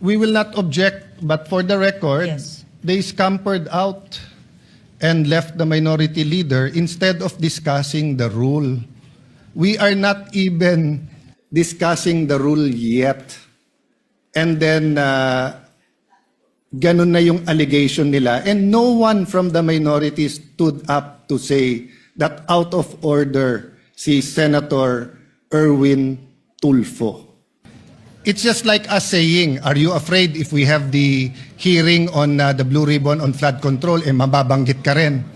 We will not object, but for the record, Yes. they scampered out and left the minority leader instead of discussing the rule. We are not even discussing the rule yet. And then, ganun na yung allegation nila. And no one from the minority stood up to say that out of order si Senator Erwin Tulfo. It's just like us saying, are you afraid if we have the hearing on the Blue Ribbon on flood control, mababanggit ka rin?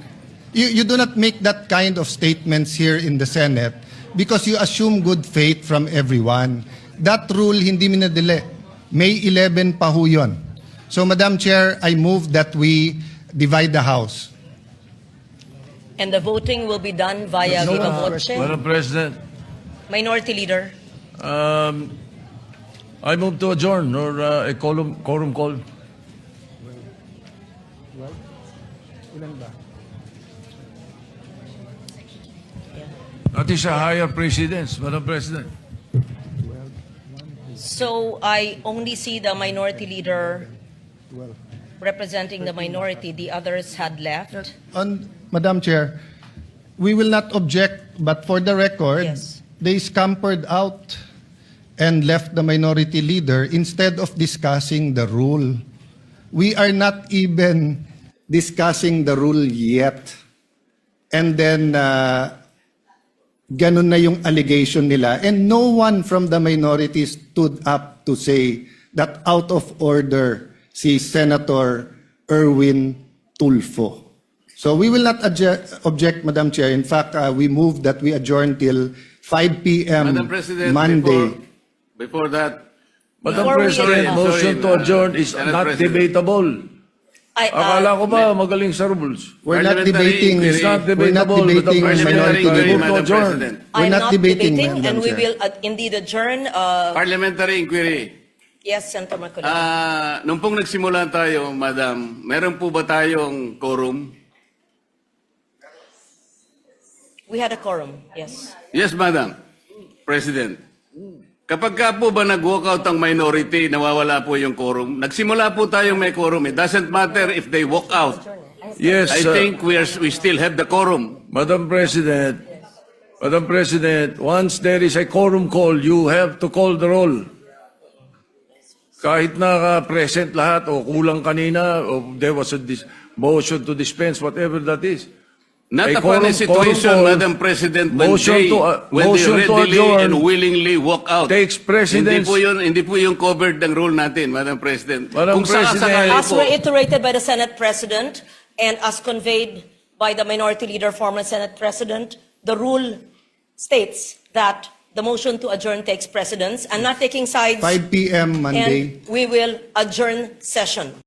You do not make that kind of statements here in the Senate because you assume good faith from everyone. That rule hindi minadali. May 11 pa ho yun. So, Madam Chair, I move that we divide the House. And the voting will be done via viva voce. Madam President, Minority Leader. I move to adjourn or a quorum call. That is a higher precedence, Madam President. So I only see the Minority Leader representing the minority. The others had left. Madam Chair, we will not object, but for the record, Yes. they scampered out and left the minority leader instead of discussing the rule. We are not even discussing the rule yet. And then, ganun na yung allegation nila. And no one from the minority stood up to say that out of order si Senator Erwin Tulfo. So we will not object, Madam Chair. In fact, we move that we adjourn till 5 p.m. Madam President, Monday. before that, Madam Before we- President, motion to adjourn is Senate not President. debatable. Akala ko ba magaling sa rules? We're not Parliamentary debating. inquiry. It's not We're not debatable, Madam debating President. minority Parliamentary leader. inquiry, Move to Madam adjourn. President. We're I'm not not debating, debating, Madam and we Chair. will indeed adjourn. Parliamentary inquiry. Yes, Senator Marcoleta. Nung pong nagsimula tayo, Madam, meron po ba tayong quorum? We had a quorum. Yes. Yes, Madam President. Kapag ka po ba nag-walkout ang minority, nawawala po yung quorum? Nagsimula po tayong may quorum. It doesn't matter if they walk out. Yes, I think we still have the quorum. Madam President, once there is a quorum call, you have to call the roll. Kahit present lahat o kulang kanina o there was a motion to dispense, whatever that is. Not A upon a quorum situation, call, Madam President, when motion they, to readily adjourn and willingly walk out. takes precedence. Hindi po yung covered ng rule natin, Madam President. Madam President, As reiterated by the Senate President and as conveyed by the Minority Leader, former Senate President, the rule states that the motion to adjourn takes precedence. I'm not taking sides. 5 p.m. Monday. And we will adjourn session.